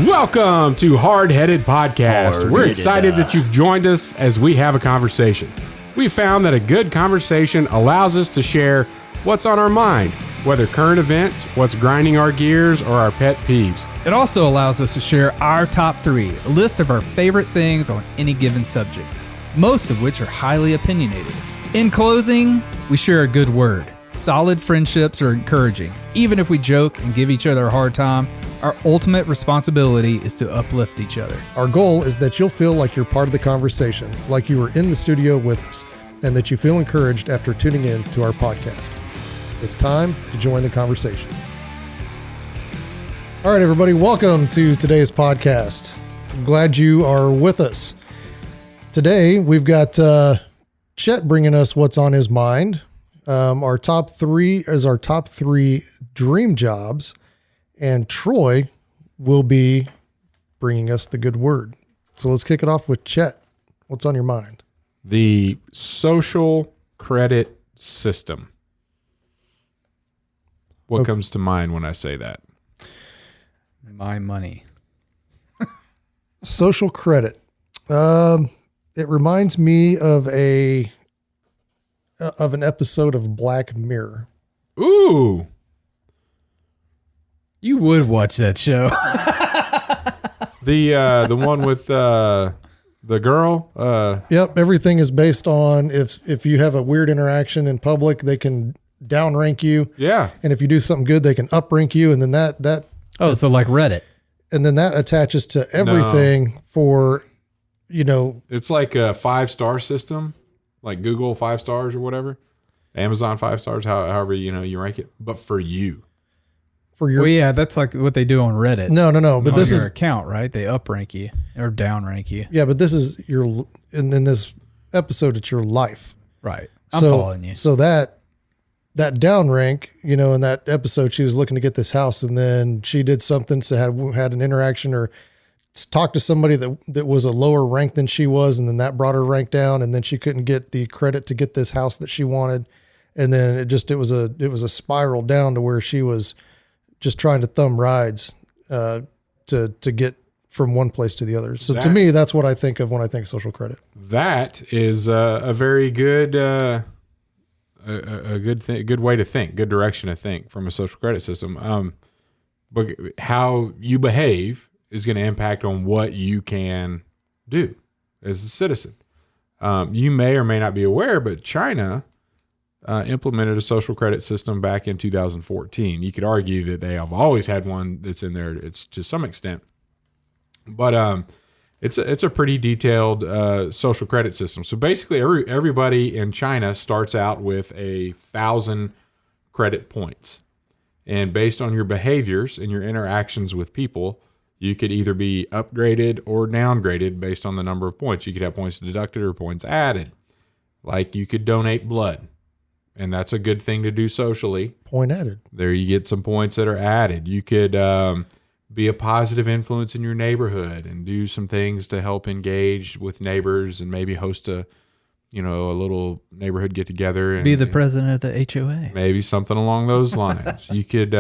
Welcome to Hardheaded Podcast. We're excited that you've joined us as we have a conversation. We found that a good conversation allows us to share what's on our mind, whether current events, what's grinding our gears, or our pet peeves. It also allows us to share our top 3, a list of our favorite things on any given subject, most of which are highly opinionated. In closing, we share a good word. Solid friendships are encouraging. Even if we joke and give each other a hard time, our ultimate responsibility is to uplift each other. Our goal is that you'll feel like you're part of the conversation, like you were in the studio with us, and that you feel encouraged after tuning in to our podcast. It's time to join the conversation. All right, everybody, welcome to today's podcast. I'm glad you are with us. Today, we've got Chet bringing us what's on his mind. Our top 3 is our top 3 dream jobs, and Troy will be bringing us the good word. So let's kick it off with Chet. What's on your mind? The social credit system. What comes to mind when I say that? My money. Social credit. It reminds me of an episode of Black Mirror. Ooh. You would watch that show. The one with the girl. Yep, everything is based on if you have a weird interaction in public, they can downrank you. Yeah. And if you do something good, they can uprank you, and then that So like Reddit. and then that attaches to everything for, It's like a 5-star system, like Google 5 stars or whatever, Amazon 5 stars, however you rank it, but for you. for your Well, yeah, that's like what they do on Reddit. No, but On this your is account, right? They uprank you or downrank you. yeah, but this is in this episode it's your life. Right. I'm following you. So that downrank, in that episode, she was looking to get this house, and then she did something, so had an interaction or talked to somebody that was a lower rank than she was, and then that brought her rank down, and then she couldn't get the credit to get this house that she wanted, and then it was a spiral down to where she was just trying to thumb rides to get from one place to the other. So to me, that's what I think of when I think social credit. That is a very good a good thing, good way to think, good direction to think from a social credit system. But how you behave is going to impact on what you can do as a citizen. You may or may not be aware, but China implemented a social credit system back in 2014. You could argue that they have always had one that's in there. It's to some extent, but it's a pretty detailed social credit system. So basically, everybody in China starts out with 1,000 credit points, and based on your behaviors and your interactions with people, you could either be upgraded or downgraded based on the number of points. You could have points deducted or points added. Like you could donate blood, and that's a good thing to do socially. Point added. There you get some points that are added. You could be a positive influence in your neighborhood and do some things to help engage with neighbors and maybe host a little neighborhood get together and Be the president of the HOA. maybe something along those lines. You could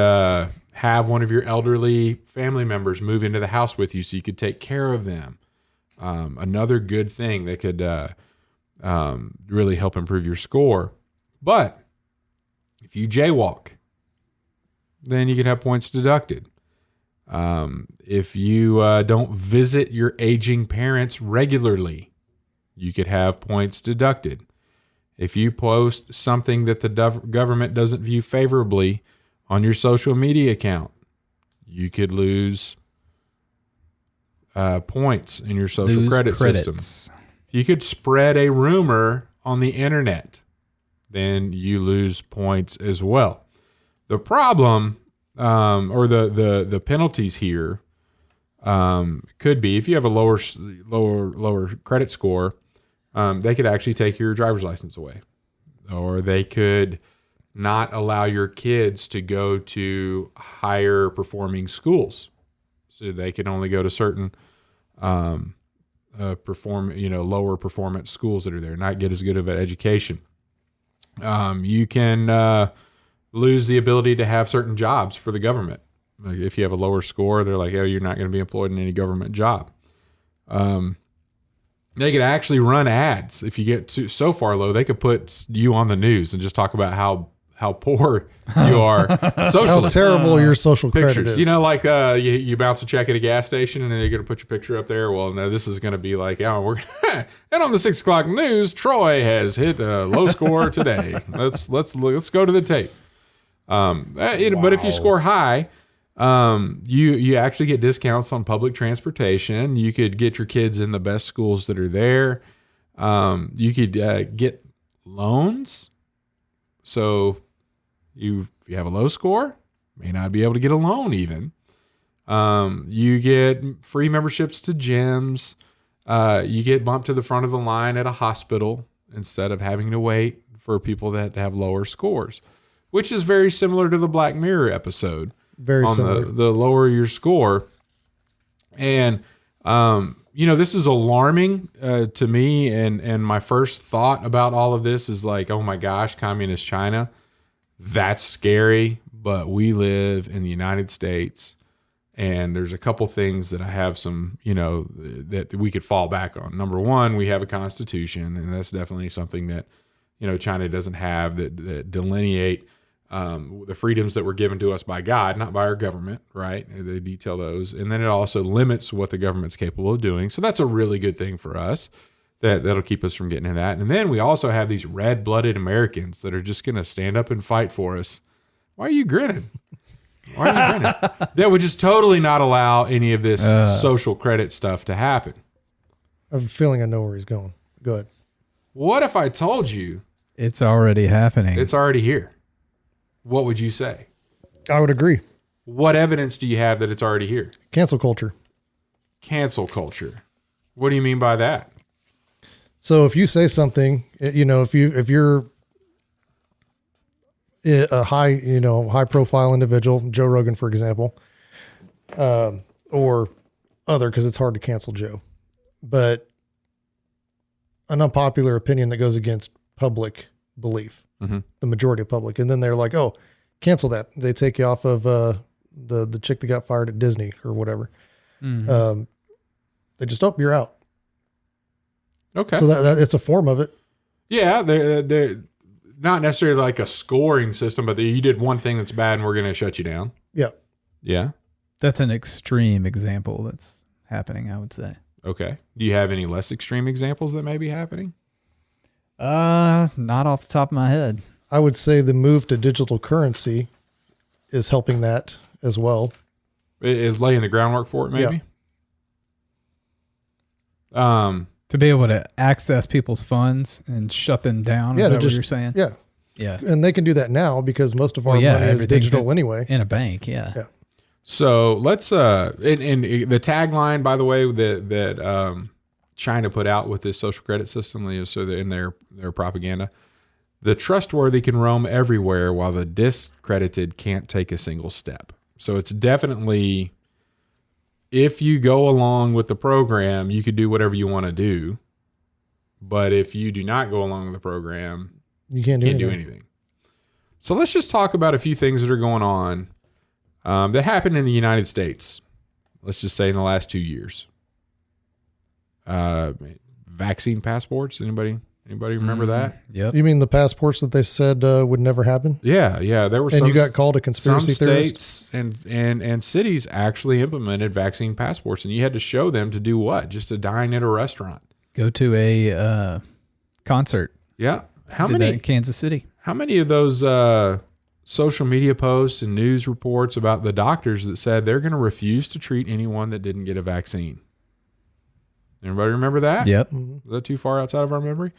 have one of your elderly family members move into the house with you so you could take care of them. Another good thing that could really help improve your score. But if you jaywalk, then you can have points deducted. If you don't visit your aging parents regularly, you could have points deducted. If you post something that the government doesn't view favorably on your social media account, you could lose points in your social credit system. You could spread a rumor on the internet, then you lose points as well. The problem or the penalties here could be if you have a lower credit score, they could actually take your driver's license away, or they could not allow your kids to go to higher performing schools. So they can only go to certain lower performance schools that are there, not get as good of an education. You can lose the ability to have certain jobs for the government. Like if you have a lower score, they're like, oh, you're not going to be employed in any government job. They could actually run ads. If you get so far low, they could put you on the news and just talk about how poor you are socially. How terrible your social Pictures. credit is. You know, like you bounce a check at a gas station and then they're going to put your picture up there. Well, no, this is going to be like, oh, we're and on the 6 o'clock news, Troy has hit a low score today. Let's go to the tape. But if you score high, you actually get discounts on public transportation. You could get your kids in the best schools that are there. You could get loans. So if you have a low score, may not be able to get a loan even. You get free memberships to gyms. You get bumped to the front of the line at a hospital instead of having to wait for people that have lower scores, which is very similar to the Black Mirror episode. Very similar. The lower your score. And, this is alarming to me. And my first thought about all of this is like, oh my gosh, communist China. That's scary. But we live in the United States. And there's a couple things that I have some, that we could fall back on. Number one, we have a constitution. And that's definitely something that, China doesn't have that delineate the freedoms that were given to us by God, not by our government, right? They detail those. And then it also limits what the government's capable of doing. So that's a really good thing for us that'll keep us from getting in that. And then we also have these red-blooded Americans that are just going to stand up and fight for us. Why are you grinning? That would just totally not allow any of this social credit stuff to happen. I have a feeling I know where he's going. Go ahead. What if I told you It's already happening. it's already here? What would you say? I would agree. What evidence do you have that it's already here? Cancel culture. Cancel culture. What do you mean by that? So if you say something, if you're a high profile individual, Joe Rogan, for example, or other, because it's hard to cancel Joe, but an unpopular opinion that goes against public belief, the majority of public. And then they're like, oh, cancel that. They take you off of the chick that got fired at Disney or whatever. They just, you're out. Okay. So that it's a form of it. Yeah, they're not necessarily like a scoring system, but you did one thing that's bad and we're going to shut you down. Yeah. Yeah. That's an extreme example that's happening, I would say. Okay. Do you have any less extreme examples that may be happening? Not off the top of my head. I would say the move to digital currency is helping that as well. It is laying the groundwork for it, maybe? To be able to access people's funds and shut them down. Is that what you're saying? Yeah. Yeah. And they can do that now because most of our money is digital anyway. In a bank, yeah. So let's and the tagline, by the way, that China put out with this social credit system, so in their propaganda, the trustworthy can roam everywhere while the discredited can't take a single step. So it's definitely, if you go along with the program, you could do whatever you want to do. But if you do not go along with the program, you can't do anything. So let's just talk about a few things that are going on that happened in the United States. Let's just say in the last 2 years. Vaccine passports. Anybody remember that? Yep. You mean the passports that they said would never happen? Yeah. There were and you got called a conspiracy theorist. theorist? States and cities actually implemented vaccine passports, and you had to show them to do what? Just to dine at a restaurant. Go to a concert. Yeah. How Did many that in Kansas City? How many of those social media posts and news reports about the doctors that said they're going to refuse to treat anyone that didn't get a vaccine? Everybody remember that? Yep. Is that too far outside of our memory?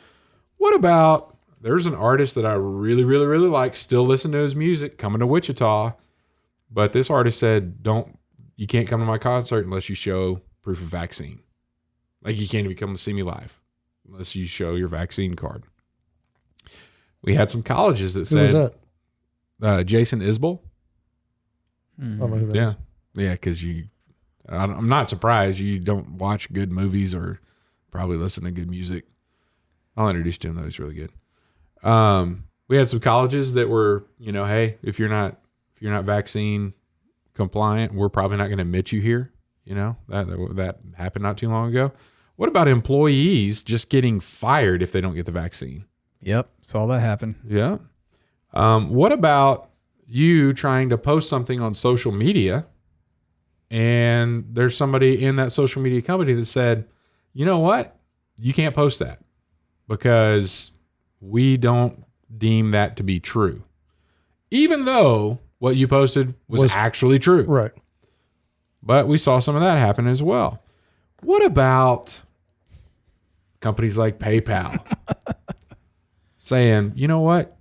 What about, there's an artist that I really, really, really like, still listen to his music, coming to Wichita, but this artist said, you can't come to my concert unless you show proof of vaccine. Like you can't even come to see me live unless you show your vaccine card. We had some colleges that Who was said, that? Jason Isbell. I don't know who that is. Yeah, because I'm not surprised you don't watch good movies or probably listen to good music. I'll introduce you to him, though. He's really good. We had some colleges that were, hey, if you're not vaccine compliant. We're probably not going to admit you here. You know, that happened not too long ago. What about employees just getting fired if they don't get the vaccine? Yep. Saw that happen. Yeah. What about you trying to post something on social media and there's somebody in that social media company that said, you know what? You can't post that because we don't deem that to be true. Even though what you posted was actually true. Right. But we saw some of that happen as well. What about companies like PayPal saying, you know what?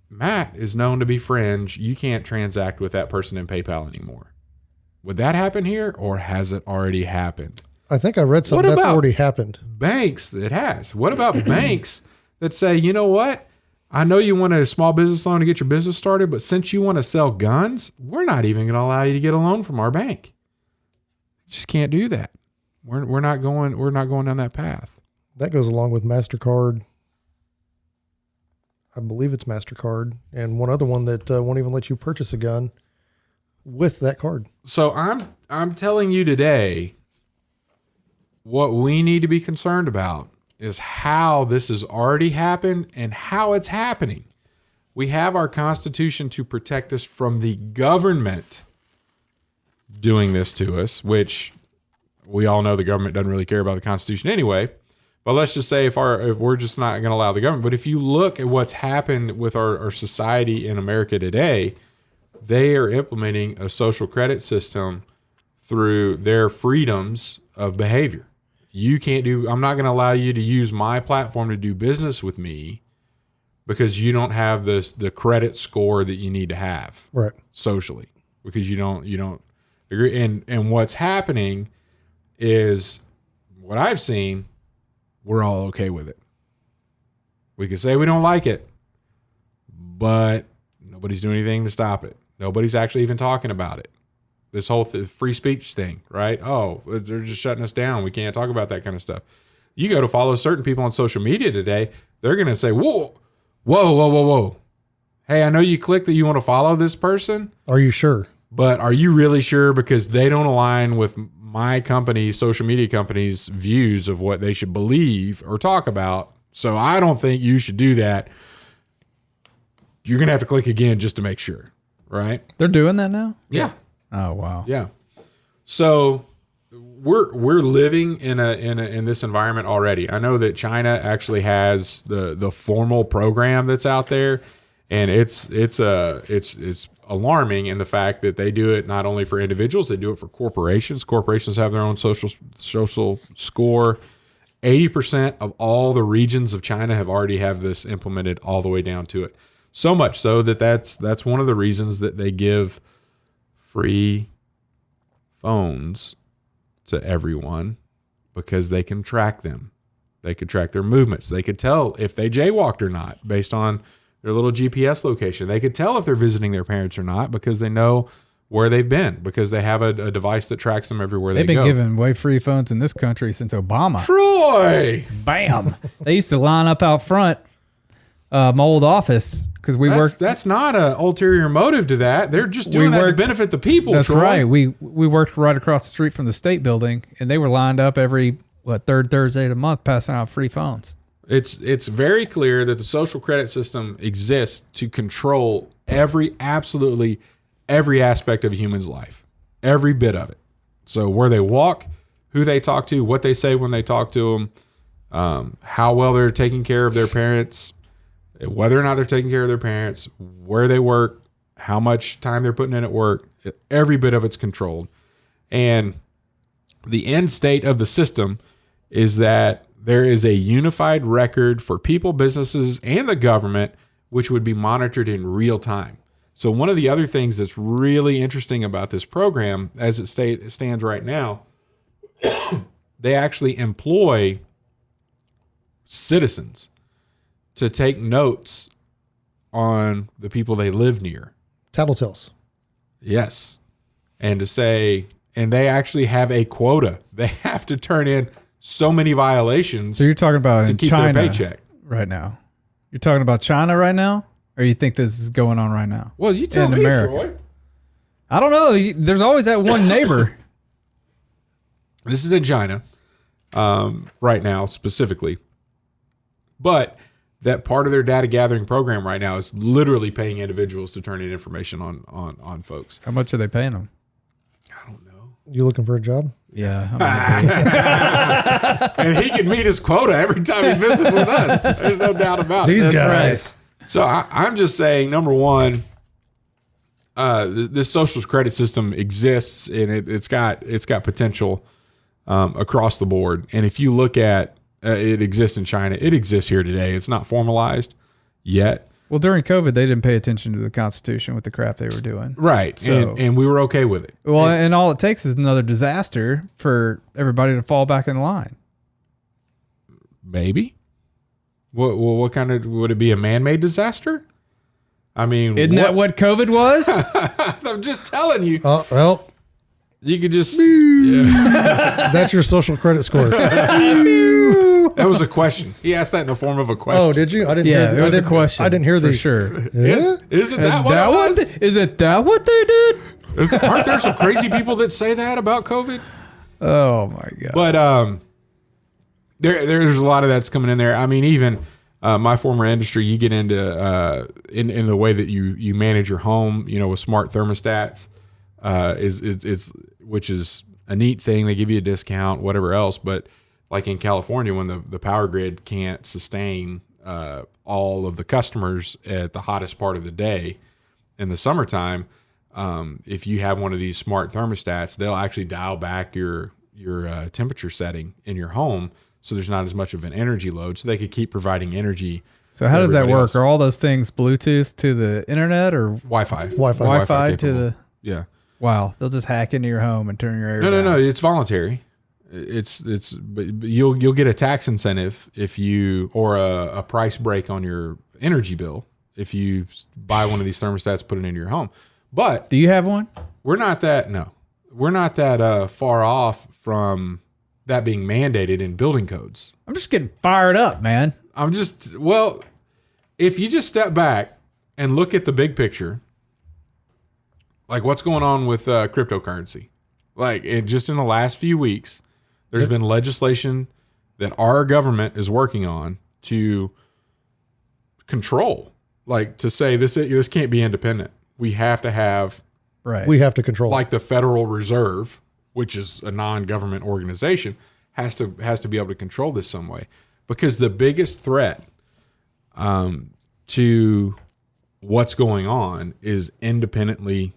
Matt is known to be fringe. You can't transact with that person in PayPal anymore. Would that happen here or has it already happened? I think I read something that's already happened. Banks, it has. What about banks that say, you know what? I know you want a small business loan to get your business started, but since you want to sell guns, we're not even going to allow you to get a loan from our bank. You just can't do that. We're not going down that path. That goes along with MasterCard. I believe it's MasterCard and one other one that won't even let you purchase a gun with that card. So I'm telling you today, what we need to be concerned about is how this has already happened and how it's happening. We have our Constitution to protect us from the government doing this to us, which we all know the government doesn't really care about the Constitution anyway. But let's just say if we're just not going to allow the government. But if you look at what's happened with our society in America today, they are implementing a social credit system through their freedoms of behavior. I'm not going to allow you to use my platform to do business with me because you don't have the credit score that you need to have socially because you don't agree. And what's happening is what I've seen, we're all okay with it. We can say we don't like it, but nobody's doing anything to stop it. Nobody's actually even talking about it. This whole free speech thing, right? Oh, they're just shutting us down. We can't talk about that kind of stuff. You go to follow certain people on social media today, they're going to say, whoa. Hey, I know you clicked that you want to follow this person. Are you sure? But are you really sure? Because they don't align with my company's, social media company's views of what they should believe or talk about. So I don't think you should do that. You're going to have to click again just to make sure, right? They're doing that now? Yeah. Oh, wow. Yeah. So we're living in this environment already. I know that China actually has the formal program that's out there, and it's alarming in the fact that they do it not only for individuals, they do it for corporations. Corporations have their own social score. 80% of all the regions of China have this implemented all the way down to it. So much so that's one of the reasons that they give free phones to everyone, because they can track them. They could track their movements. They could tell if they jaywalked or not based on their little GPS location. They could tell if they're visiting their parents or not because they know where they've been, because they have a device that tracks them everywhere they go. They've been giving away free phones in this country since Obama. Troy! Bam! They used to line up out front my old office because we worked. That's not an ulterior motive to that. They're just doing that to benefit the people. That's Troy. right. We worked right across the street from the state building, and they were lined up every third Thursday of the month passing out free phones. It's very clear that the social credit system exists to control absolutely every aspect of a human's life, every bit of it. So where they walk, who they talk to, what they say when they talk to them, how well they're taking care of their parents, whether or not they're taking care of their parents, where they work, how much time they're putting in at work, every bit of it's controlled. And the end state of the system is that there is a unified record for people, businesses, and the government, which would be monitored in real time. So one of the other things that's really interesting about this program, as it stands right now, they actually employ citizens to take notes on the people they live near. Tattletales. Yes. And to say, and they actually have a quota. They have to turn in so many violations. So you're talking about to in keep China their paycheck right now? You're talking about China right now? Or you think this is going on right now? Well, you tell me, America. Troy. I don't know. There's always that one neighbor. This is in China right now specifically. But that part of their data gathering program right now is literally paying individuals to turn in information on folks. How much are they paying them? I don't know. You looking for a job? Yeah. And he can meet his quota every time he visits with us. There's no doubt about it. These That's guys. right. So I'm just saying, number one, this social credit system exists, and it's got potential across the board. And if you look at it exists in China, it exists here today. It's not formalized yet. Well, during COVID, they didn't pay attention to the Constitution with the crap they were doing. Right. So- and we were okay with it. Well, and all it takes is another disaster for everybody to fall back in line. Maybe. What kind of, would it be a man-made disaster? I mean, Isn't that what COVID was? I'm just telling you. Oh, well, You could just, yeah. that's your social credit score. That was a question. He asked that in the form of a question. Oh, did you? I didn't Yeah, hear it was I a didn't- question. I didn't hear for the sure. Yeah? Isn't that what it was? Is it that what they did? Aren't there some crazy people that say that about COVID? Oh my god! But there's a lot of that's coming in there. I mean, even my former industry, you get into in the way that you manage your home, with smart thermostats, is which is a neat thing. They give you a discount, whatever else. But like in California, when the power grid can't sustain all of the customers at the hottest part of the day in the summertime, if you have one of these smart thermostats, they'll actually dial back your temperature setting in your home, so there's not as much of an energy load, so they could keep providing energy. So how to does that everybody work? else. Are all those things Bluetooth to the internet or Wi-Fi? Wi-Fi to capable. the? Yeah. Wow, they'll just hack into your home and turn your air. No. down. It's voluntary. But you'll get a tax incentive if you, or a price break on your energy bill if you buy one of these thermostats, put it into your home. But Do you have one? we're not that far off from that being mandated in building codes. I'm just getting fired up, man. If you just step back and look at the big picture, like what's going on with cryptocurrency, like just in the last few weeks, there's been legislation that our government is working on to control, like to say this can't be independent. We have to have Right. We have to control it. like the Federal Reserve, which is a non-government organization, has to be able to control this some way, because the biggest threat to what's going on is independently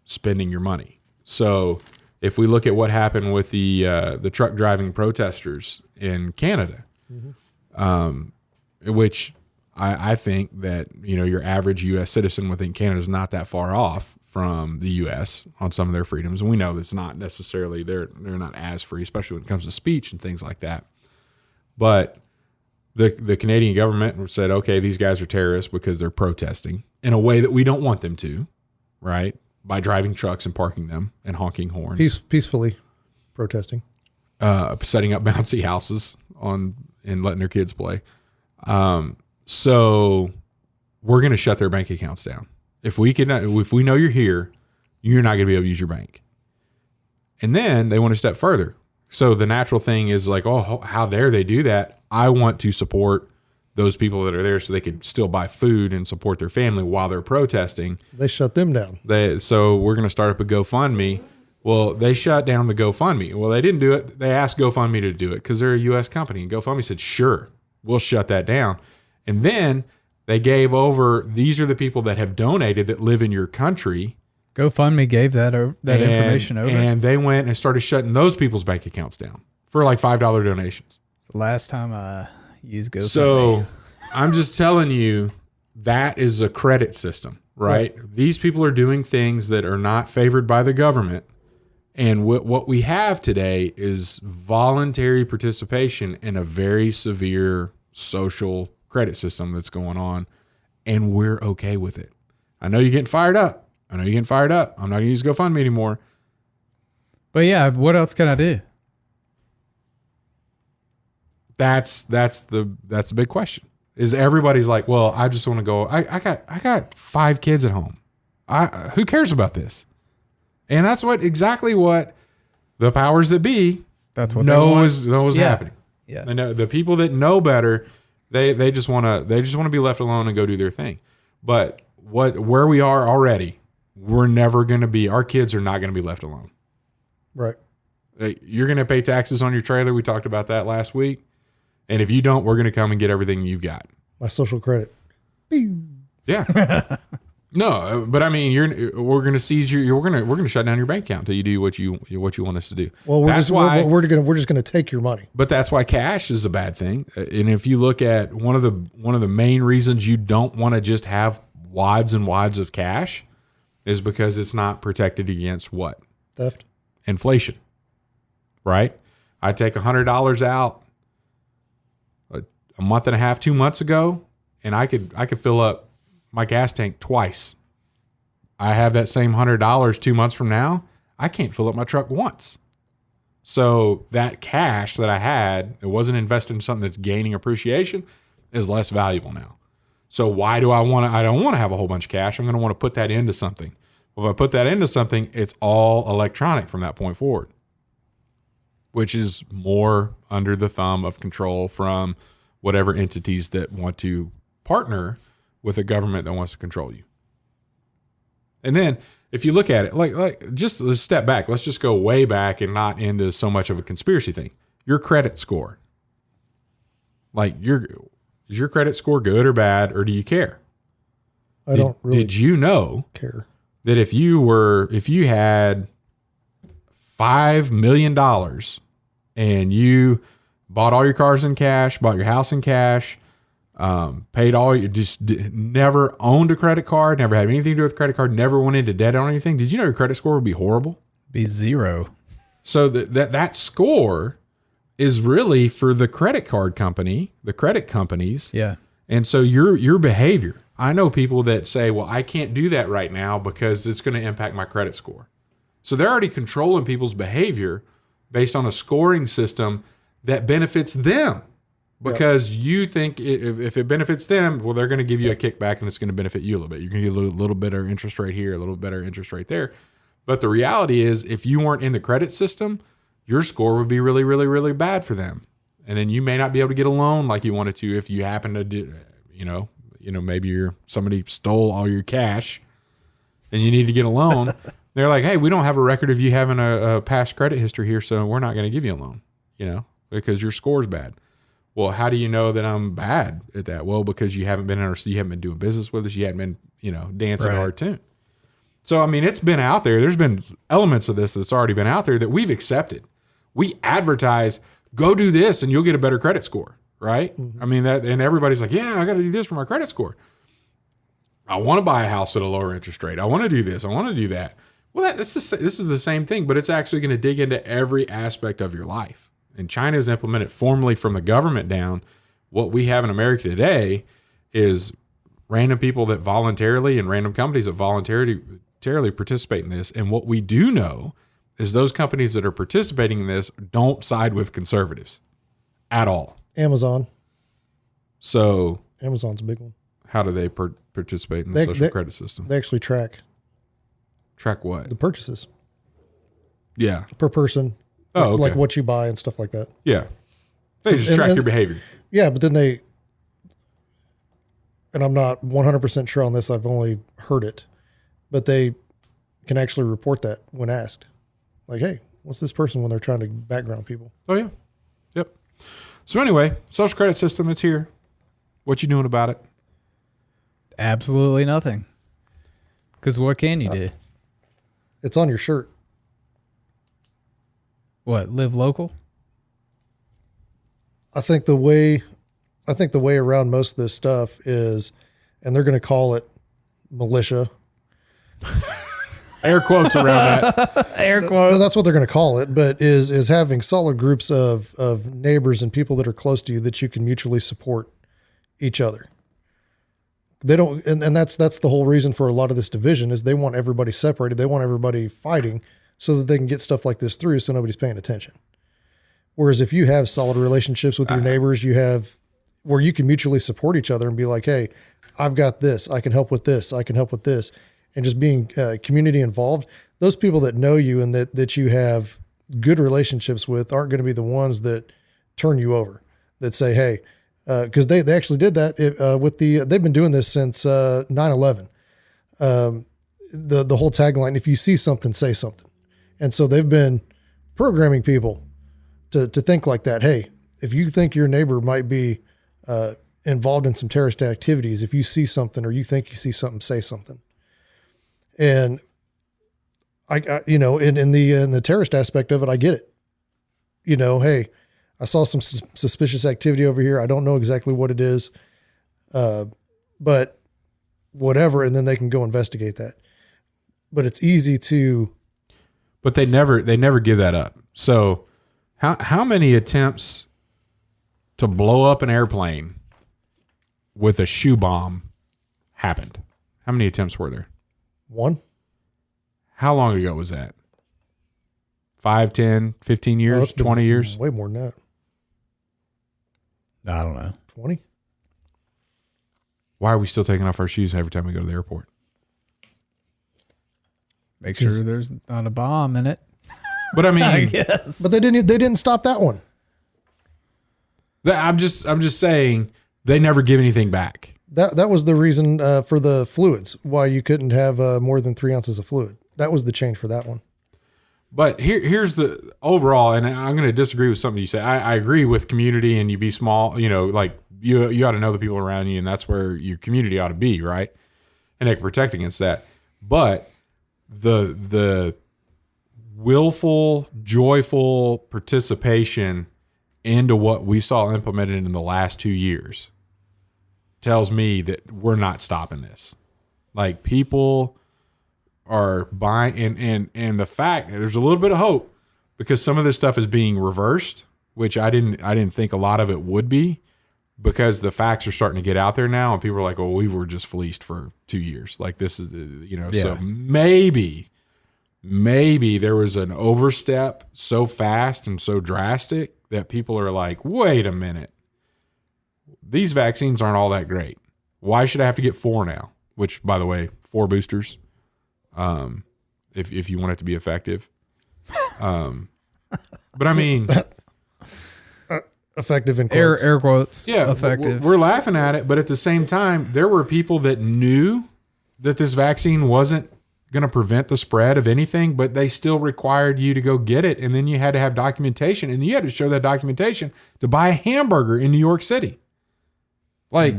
spending your money. So if we look at what happened with the truck driving protesters in Canada, which I think that your average U.S. citizen within Canada is not that far off from the U.S. on some of their freedoms, and we know that's not necessarily they're not as free, especially when it comes to speech and things like that. But the Canadian government said, okay, these guys are terrorists because they're protesting in a way that we don't want them to, right? By driving trucks and parking them and honking horns, Peacefully protesting. setting up bouncy houses and letting their kids play. So we're going to shut their bank accounts down. If we know you're here, you're not going to be able to use your bank. And then they went a step further. So the natural thing is like, oh, how dare they do that? I want to support those people that are there so they can still buy food and support their family while they're protesting. They shut them down. So we're going to start up a GoFundMe. Well, they shut down the GoFundMe. Well, they didn't do it. They asked GoFundMe to do it because they're a U.S. company. And GoFundMe said, sure, we'll shut that down. And then they gave over, these are the people that have donated that live in your country. GoFundMe gave that information over. And they went and started shutting those people's bank accounts down for like $5 donations. It's the last time I used GoFundMe. So I'm just telling you, that is a credit system, right? These people are doing things that are not favored by the government. And what we have today is voluntary participation in a very severe social credit system that's going on. And we're okay with it. I know you're getting fired up. I'm not going to use GoFundMe anymore. But yeah, what else can I do? That's the big question. Is everybody's like, well, I just want to go. I got 5 kids at home. Who cares about this? And that's exactly what the powers that be That's what know is happening. Yeah. And the people that know better, they just want to be left alone and go do their thing. But where we are already, we're never going to be. Our kids are not going to be left alone. Right. You're going to pay taxes on your trailer. We talked about that last week. And if you don't, we're going to come and get everything you've got. My social credit. Yeah. No, but I mean, we're going to seize we're going to shut down your bank account until you do what you want us to do. Well, we're just going to take your money. But that's why cash is a bad thing. And if you look at one of the main reasons you don't want to just have wads and wads of cash is because it's not protected against what? Theft. Inflation. Right? I take $100 out a month and a half, 2 months ago, and I could fill up my gas tank twice. I have that same $100 2 months from now. I can't fill up my truck once. So that cash that I had, it wasn't invested in something that's gaining appreciation, is less valuable now. So why do I don't want to have a whole bunch of cash. I'm going to want to put that into something. Well, if I put that into something, it's all electronic from that point forward, which is more under the thumb of control from whatever entities that want to partner with a government that wants to control you. And then if you look at it, like just let's step back. Let's just go way back and not into so much of a conspiracy thing. Your credit score. Is your credit score good or bad, or do you care? I don't really Did you know care that if you had $5 million and you bought all your cars in cash, bought your house in cash, paid all, you just never owned a credit card, never had anything to do with credit card, never went into debt on anything, did you know your credit score would be horrible? Be 0. So that score is really for the credit card company, the credit companies. Yeah. And so your behavior, I know people that say, well, I can't do that right now because it's going to impact my credit score. So they're already controlling people's behavior based on a scoring system that benefits them. Because you think if it benefits them, well, they're going to give you a kickback and it's going to benefit you a little bit. You're going to get a little better interest rate here, a little better interest rate there. But the reality is, if you weren't in the credit system, your score would be really, really, really bad for them. And then you may not be able to get a loan like you wanted to if you happen to do, maybe somebody stole all your cash and you need to get a loan. They're like, hey, we don't have a record of you having a past credit history here, so we're not going to give you a loan, because your score's bad. Well, how do you know that I'm bad at that? Well, because you haven't been doing business with us. You hadn't been, dancing our tune. So, I mean, it's been out there. There's been elements of this that's already been out there that we've accepted. We advertise, go do this and you'll get a better credit score, right? Mm-hmm. I mean, and everybody's like, yeah, I got to do this for my credit score. I want to buy a house at a lower interest rate. I want to do this. I want to do that. Well, this is the same thing, but it's actually going to dig into every aspect of your life. And China has implemented formally from the government down. What we have in America today is random people that voluntarily and random companies that voluntarily participate in this. And what we do know is those companies that are participating in this don't side with conservatives at all. Amazon. So Amazon's a big one. How do they participate in the social credit system? They actually track what? the purchases. Yeah. Per person. Oh, okay. Like what you buy and stuff like that. Yeah. They just track your behavior. Yeah, but then and I'm not 100% sure on this, I've only heard it, but they can actually report that when asked. Like, hey, what's this person when they're trying to background people? Oh, yeah. Yep. So anyway, social credit system, it's here. What you doing about it? Absolutely nothing. Because what can you do? It's on your shirt. What, live local? I think the way around most of this stuff is, and they're going to call it militia. Air quotes around that. Air quotes. That's what they're going to call it, but is having solid groups of neighbors and people that are close to you that you can mutually support each other. They don't, and that's the whole reason for a lot of this division is they want everybody separated. They want everybody fighting so that they can get stuff like this through so nobody's paying attention. Whereas if you have solid relationships with your neighbors, you have where you can mutually support each other and be like, hey, I've got this, I can help with this, I can help with this. And just being community involved, those people that know you and that you have good relationships with aren't going to be the ones that turn you over, that say, hey, because they actually did that they've been doing this since 9/11. The whole tagline, if you see something, say something. And so they've been programming people to think like that. Hey, if you think your neighbor might be involved in some terrorist activities, if you see something or you think you see something, say something. And I in the terrorist aspect of it, I get it. Hey, I saw some suspicious activity over here. I don't know exactly what it is, but whatever. And then they can go investigate that. But it's easy to. But they never give that up. So how many attempts to blow up an airplane with a shoe bomb happened? How many attempts were there? One. How long ago was that? 5, 10, 15 years, 20 years? Way more than that. I don't know. 20? Why are we still taking off our shoes every time we go to the airport? Make sure there's not a bomb in it. But I mean, I guess. But they didn't stop that one. I'm just saying they never give anything back. That was the reason for the fluids, why you couldn't have more than 3 ounces of fluid. That was the change for that one. But here's the overall, and I'm going to disagree with something you say. I agree with community, and you be small, like you ought to know the people around you, and that's where your community ought to be, right? And they can protect against that. But the willful, joyful participation into what we saw implemented in the last 2 years tells me that we're not stopping this. Like, people are buying, and the fact there's a little bit of hope because some of this stuff is being reversed, which I didn't think a lot of it would be, because the facts are starting to get out there now, and people are like, "Well, we were just fleeced for 2 years." Like, this is, So maybe there was an overstep so fast and so drastic that people are like, "Wait a minute, these vaccines aren't all that great. Why should I have to get 4 now?" Which, by the way, 4 boosters, if you want it to be effective. But I mean, effective in quotes. Air quotes. Yeah, effective. We're laughing at it, but at the same time, there were people that knew that this vaccine wasn't going to prevent the spread of anything, but they still required you to go get it, and then you had to have documentation, and you had to show that documentation to buy a hamburger in New York City. Like,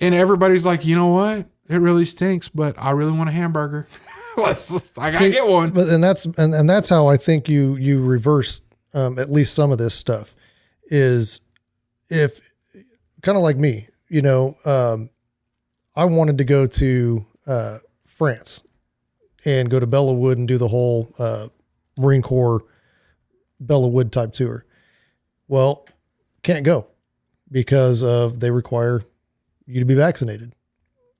and everybody's like, you know what? It really stinks, but I really want a hamburger. I gotta get one. But and that's how I think you reverse at least some of this stuff. Is if kind of like me, I wanted to go to France and go to Bellawood and do the whole Marine Corps Bellawood type tour. Well, can't go because they require you to be vaccinated.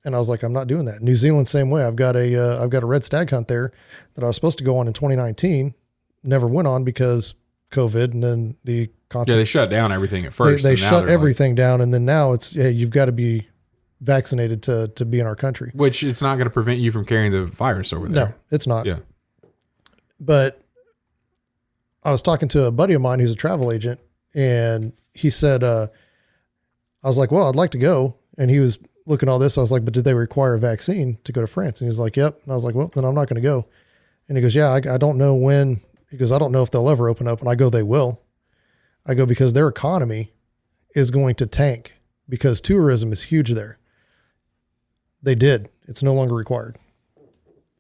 And I was like, I'm not doing that. New Zealand, same way. I've got a red stag hunt there that I was supposed to go on in 2019. Never went on because COVID, and then the constant. Yeah, they shut down everything at first. They shut everything down, and then now it's, hey, you've got to be vaccinated to be in our country. Which it's not going to prevent you from carrying the virus over there. No, it's not. Yeah. But I was talking to a buddy of mine who's a travel agent, and he said, I was like, well, I'd like to go. And he was looking at all this. I was like, but did they require a vaccine to go to France? And he was like, yep. And I was like, well, then I'm not going to go. And he goes, yeah, I don't know when. He goes, I don't know if they'll ever open up. And I go, they will. I go, because their economy is going to tank because tourism is huge there. They did. It's no longer required.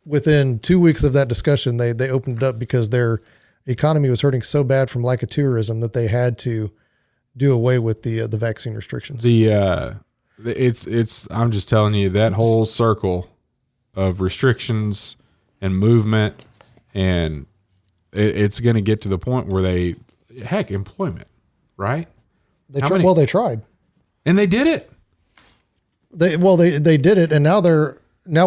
Within 2 weeks of that discussion, they opened it up because their economy was hurting so bad from lack of tourism that they had to do away with the vaccine restrictions. I'm just telling you, that whole circle of restrictions and movement, and it's going to get to the point where employment, right? They tried. And they did it. They did it, and now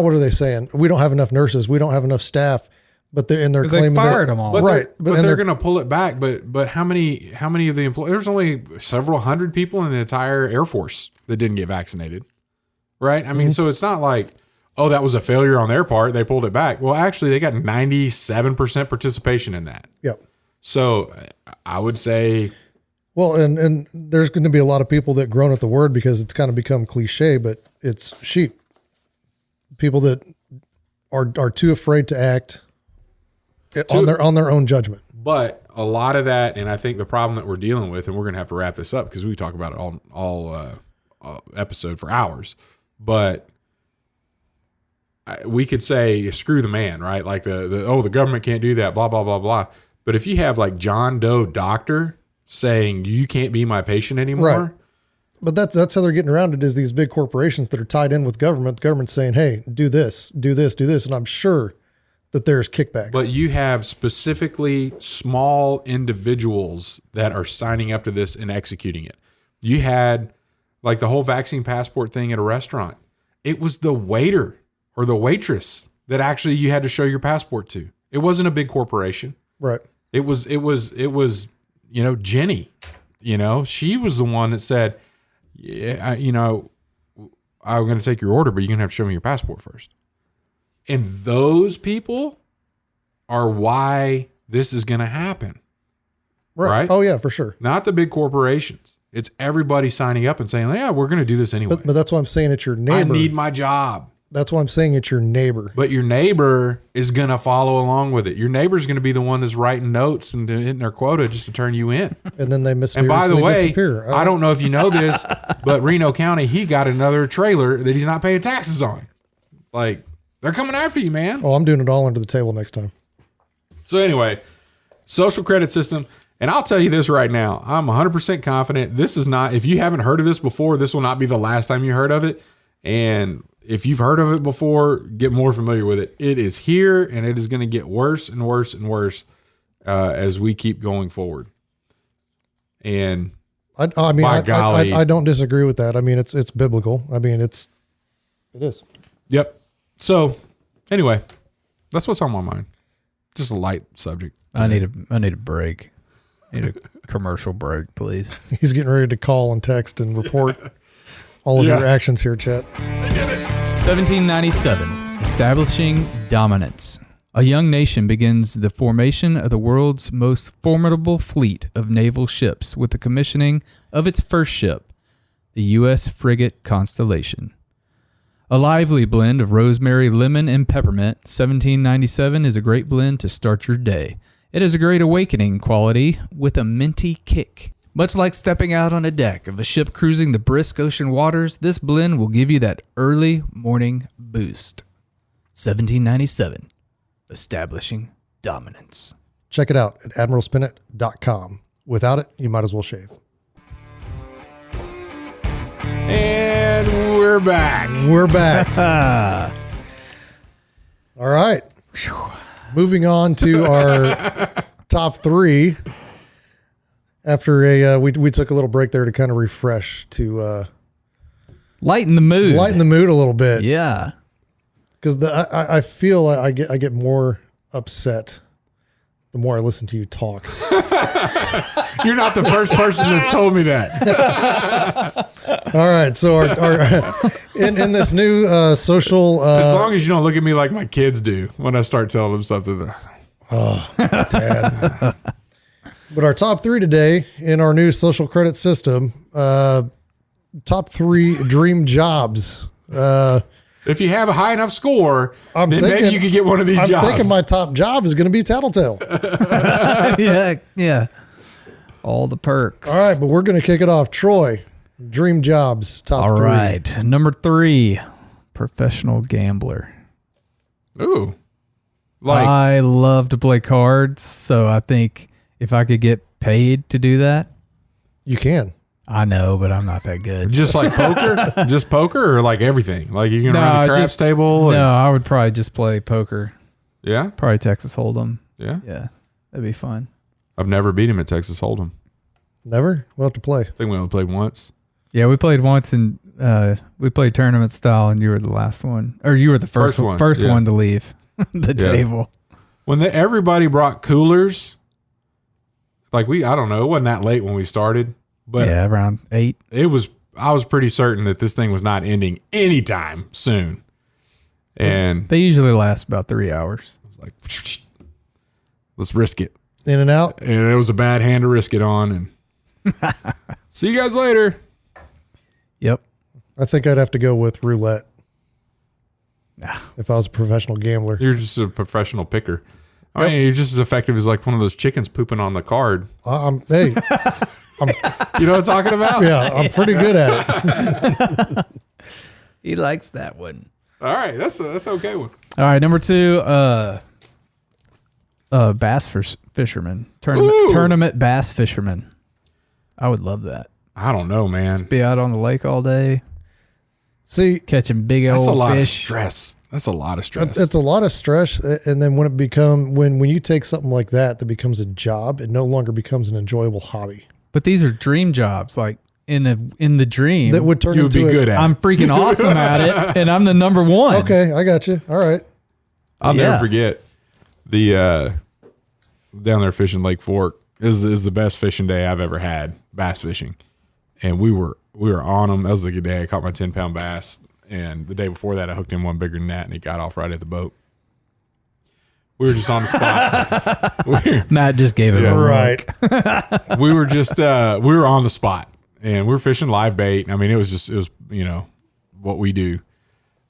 what are they saying? We don't have enough nurses. We don't have enough staff. But they're claiming they fired them all, right? But they're going to pull it back. But how many of the employees? There's only several hundred people in the entire Air Force that didn't get vaccinated, right? I mean, so it's not like, oh, that was a failure on their part. They pulled it back. Well, actually, they got 97% participation in that. Yep. So I would say, well, and there's going to be a lot of people that groan at the word because it's kind of become cliche, but it's sheep. People that are too afraid to act on their own judgment. But a lot of that, and I think the problem that we're dealing with, and we're going to have to wrap this up because we talk about it all episode for hours, but we could say screw the man, right? Like the government can't do that, blah blah blah blah. But if you have like John Doe doctor saying you can't be my patient anymore, right. But that's how they're getting around it, is these big corporations that are tied in with government. The government's saying, hey, do this, do this, do this. And I'm sure that there's kickbacks. But you have specifically small individuals that are signing up to this and executing it. You had like the whole vaccine passport thing at a restaurant. It was the waiter or the waitress that actually you had to show your passport to. It wasn't a big corporation. Right. It was, Jenny, she was the one that said, yeah, I'm going to take your order, but you're going to have to show me your passport first. And those people are why this is going to happen. Right? Oh, yeah, for sure. Not the big corporations. It's everybody signing up and saying, yeah, we're going to do this anyway. But that's why I'm saying it's your neighbor. I need my job. That's why I'm saying it's your neighbor. But your neighbor is going to follow along with it. Your neighbor's going to be the one that's writing notes and hitting their quota just to turn you in. And then they And by the way, disappear. I don't know if you know this, but Reno County, he got another trailer that he's not paying taxes on. Like, they're coming after you, man. Oh, I'm doing it all under the table next time. So anyway, social credit system. And I'll tell you this right now. I'm 100% confident. This is not, if you haven't heard of this before, this will not be the last time you heard of it. And if you've heard of it before, get more familiar with it. It is here, and it is going to get worse and worse and worse as we keep going forward. And I don't disagree with that. I mean, it's biblical. I mean, it is. Yep. So anyway, that's what's on my mind. Just a light subject. I need a break. I need a commercial break, please. He's getting ready to call and text and report all of your actions here, Chet. 1797, establishing dominance. A young nation begins the formation of the world's most formidable fleet of naval ships with the commissioning of its first ship, the U.S. frigate Constellation. A lively blend of rosemary, lemon, and peppermint, 1797 is a great blend to start your day. It is a great awakening quality with a minty kick. Much like stepping out on a deck of a ship cruising the brisk ocean waters, this blend will give you that early morning boost. 1797, establishing dominance. Check it out at admiralspennant.com. Without it, you might as well shave. And we're back. We're back. All right. Moving on to our top three. After we took a little break there to kind of refresh, to lighten the mood. Lighten the mood a little bit. Yeah. Because I feel I get more upset the more I listen to you talk. You're not the first person that's told me that. All right, so our in this new social, as long as you don't look at me like my kids do when I start telling them something. Oh, Dad. But our top three today in our new social credit system, top three dream jobs. If you have a high enough score, then maybe you could get one of these jobs. I'm thinking my top job is going to be Tattletale. Yeah. All the perks. All right, but we're going to kick it off. Troy, dream jobs, top three. All right. Number 3, professional gambler. Ooh. I love to play cards, so I think if I could get paid to do that. You can. I know, but I'm not that good. Just like poker? Just poker or like everything? Like you're going to run a craps table? No, I would probably just play poker. Yeah? Probably Texas Hold'em. Yeah? Yeah. That'd be fun. I've never beat him at Texas Hold'em. Never? We'll have to play. I think we only played once. Yeah, we played once and we played tournament style and you were the last one. Or you were the first one to leave the table. When everybody brought coolers, like I don't know, it wasn't that late when we started. But yeah, around 8. I was pretty certain that this thing was not ending anytime soon. And They usually last about 3 hours. I was like, let's risk it. In and out. And it was a bad hand to risk it on. And see you guys later. Yep. I think I'd have to go with roulette. If I was a professional gambler. You're just a professional picker. I mean, you're just as effective as like one of those chickens pooping on the card. Hey, You know what I'm talking about? yeah, I'm pretty good at it. He likes that one. All right. That's an okay one. All right, number 2, bass fisherman. Ooh. Tournament bass fisherman. I would love that. I don't know, man. Be out on the lake all day, See, catching big That's old a lot of fish. stress. That's a lot of stress. it's a lot of stress. And then when you take something like that becomes a job, it no longer becomes an enjoyable hobby. But these are dream jobs. Like in the dream, That would turn You would into be good at I'm it. freaking awesome at it, and I'm the number one. Okay, I got you. All right. I'll Yeah. never forget the down there fishing Lake Fork is the best fishing day I've ever had, bass fishing. And we were on them. That was the good day I caught my 10-pound bass. And the day before that, I hooked in one bigger than that, and he got off right at the boat. We were just on the spot. Matt just gave it Yeah. a look. Right. We were just we were on the spot, and we were fishing live bait. I mean, it was what we do.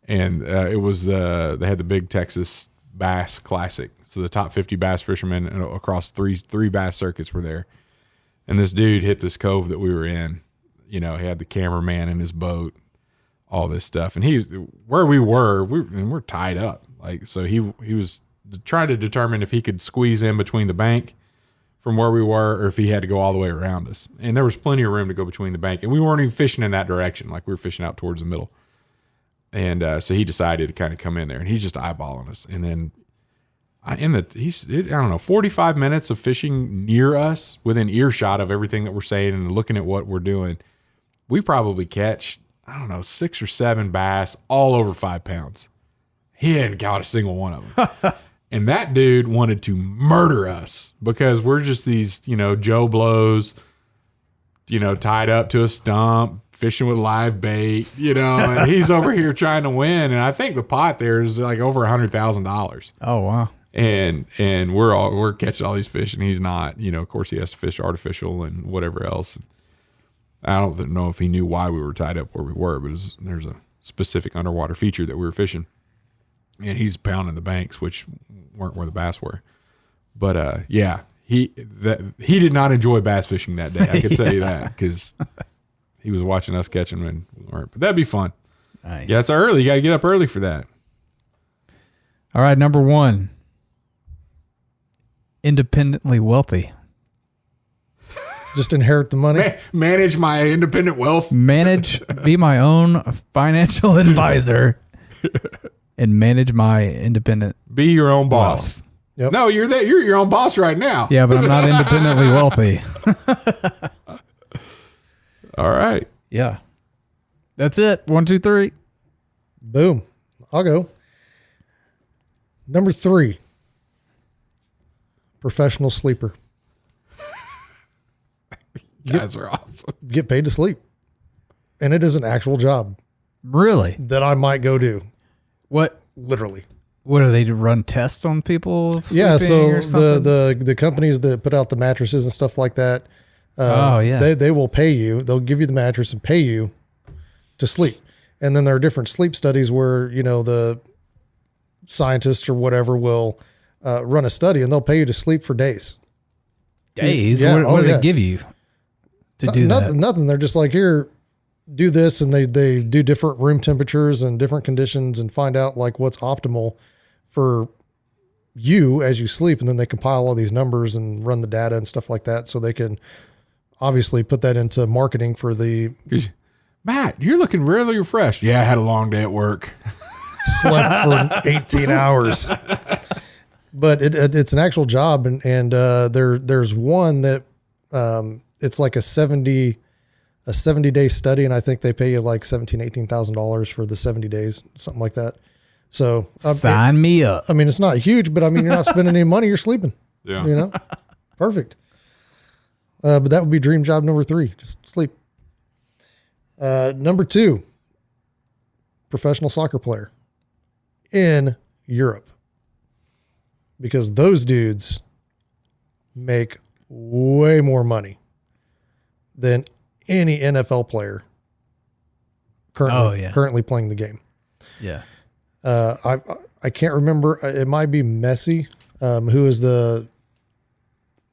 And it was they had the big Texas Bass Classic. So the top 50 bass fishermen across three bass circuits were there. And this dude hit this cove that we were in. He had the cameraman in his boat, all this stuff. And where we're tied up. Like, so he was trying to determine if he could squeeze in between the bank from where we were, or if he had to go all the way around us. And there was plenty of room to go between the bank. And we weren't even fishing in that direction. Like, we were fishing out towards the middle. And so he decided to kind of come in there, and he's just eyeballing us. And then 45 minutes of fishing near us, within earshot of everything that we're saying and looking at what we're doing. We probably catch, 6 or 7 bass, all over 5 pounds. He hadn't caught a single one of them. And that dude wanted to murder us because we're just these, Joe Blows, tied up to a stump, fishing with live bait, and he's over here trying to win. And I think the pot there is like over $100,000. Oh wow. And we're catching all these fish, and he's not. Of course, he has to fish artificial and whatever else. I don't know if he knew why we were tied up where we were, but there's a specific underwater feature that we were fishing, and he's pounding the banks, which weren't where the bass were. But he did not enjoy bass fishing that day. I can tell you that, because he was watching us catching them and we weren't. But that'd be fun. Nice. Yeah, it's early. You got to get up early for that. All right, number 1. Independently wealthy. Just inherit the money. Manage my independent wealth. Be my own financial advisor and manage my independent Be your own boss. wealth. Yep. No, you're your own boss right now. Yeah, but I'm not independently wealthy. All right. Yeah. That's it. 1, 2, 3. Boom. I'll go. Number 3. Professional sleeper. You guys are awesome. Get paid to sleep. And it is an actual job Really? that I might go do. What Literally. do they do, run tests on people Yeah, sleeping so or something? the companies that put out the mattresses and stuff like that, they will pay you. They'll give you the mattress and pay you to sleep. And then there are different sleep studies where the scientists or whatever will run a study, and they'll pay you to sleep for days. Days? Yeah, What do yeah. they give you to do Nothing. that? Nothing. They're just like, here, do this, and they do different room temperatures and different conditions and find out like what's optimal for you as you sleep, and then they compile all these numbers and run the data and stuff like that, so they can obviously put that into marketing for the Matt, you're looking really refreshed. Yeah, I had a long day at work. slept for 18 hours. But it's an actual job, and there's one that it's like a 70-day study, and I think they pay you like $18,000 for the 70 days, something like that. So Sign me up. I mean, it's not huge, but I mean, you're not spending any money, you're sleeping. Yeah. Perfect. But that would be dream job number 3, just sleep. Number 2, professional soccer player. in Europe, because those dudes make way more money than any NFL player currently playing the game. Yeah. I can't remember. It might be Messi, who is the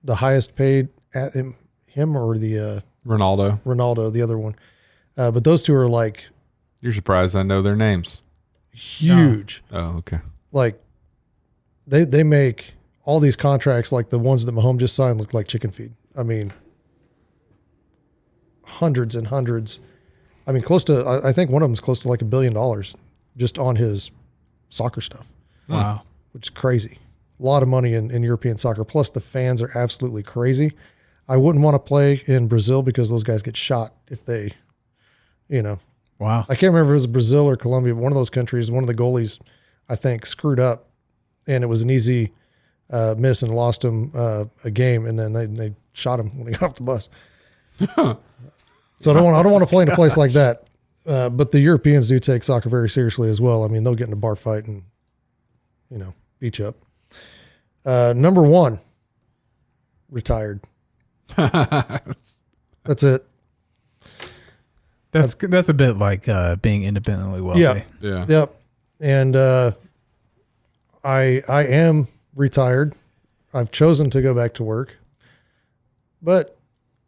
highest paid at him or the Ronaldo, the other one. But those two are like, you're surprised I know their names. Huge. No. Oh, okay. Like they make all these contracts, like the ones that Mahomes just signed, look like chicken feed. I mean, hundreds and hundreds. I mean, close to, I think one of them is close to like $1 billion just on his soccer stuff. Wow. Which is crazy. A lot of money in European soccer. Plus the fans are absolutely crazy. I wouldn't want to play in Brazil because those guys get shot if they, Wow. I can't remember if it was Brazil or Colombia, but one of those countries, one of the goalies, I think, screwed up, and it was an easy miss and lost him a game, and then they shot him when he got off the bus. So I don't want to play in a place like that. But the Europeans do take soccer very seriously as well. I mean, they'll get in a bar fight and, beat you up. Number 1, retired. That's it. That's a bit like being independently wealthy. Yeah. Yep. And I am retired. I've chosen to go back to work, but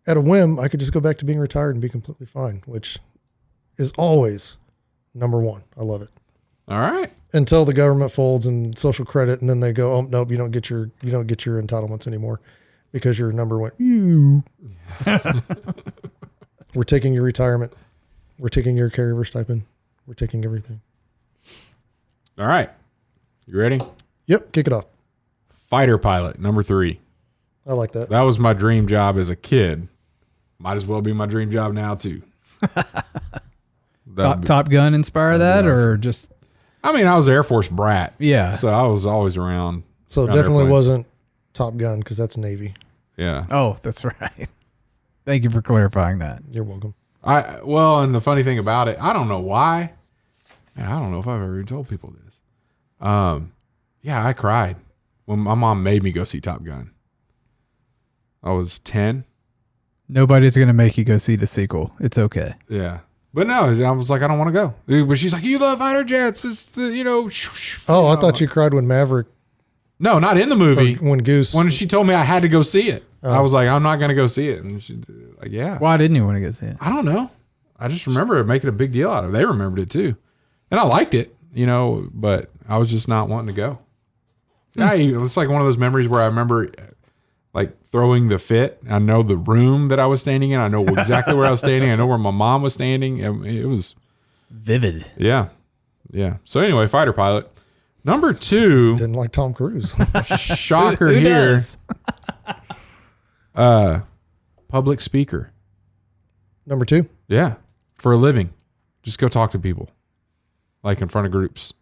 at a whim, I could just go back to being retired and be completely fine, which is always number 1. I love it. All right. Until the government folds and social credit, and then they go, oh nope, you don't get your entitlements anymore because your number went. We're taking your retirement. We're taking your caregiver stipend. We're taking everything. All right. You ready? Yep. Kick it off. Fighter pilot, number 3. I like that. That was my dream job as a kid. Might as well be my dream job now too. Top Gun inspire that, or just? I mean, I was an Air Force brat. Yeah. So I was always around. So it definitely wasn't Top Gun because that's Navy. Yeah. Oh, that's right. Thank you for clarifying that. You're welcome. And the funny thing about it, I don't know why. Man, I don't know if I've ever told people this. Yeah, I cried when my mom made me go see Top Gun. I was 10. Nobody's going to make you go see the sequel. It's okay. Yeah. But no, I was like, I don't want to go. But she's like, you love fighter jets. It's the, Oh, I thought you cried when Maverick. No, not in the movie. When Goose. When she told me I had to go see it. I was like, I'm not going to go see it. And she like, yeah. Why didn't you want to go see it? I don't know. I just remember it making a big deal out of it. They remembered it too. And I liked it, but I was just not wanting to go. Yeah, it's like one of those memories where I remember like throwing the fit. I know the room that I was standing in. I know exactly where I was standing. I know where my mom was standing. It was vivid. Yeah. Yeah. So anyway, fighter pilot. Number 2. Didn't like Tom Cruise. Shocker Who here. Does? Public speaker. Number 2. Yeah. For a living. Just go talk to people. Like in front of groups.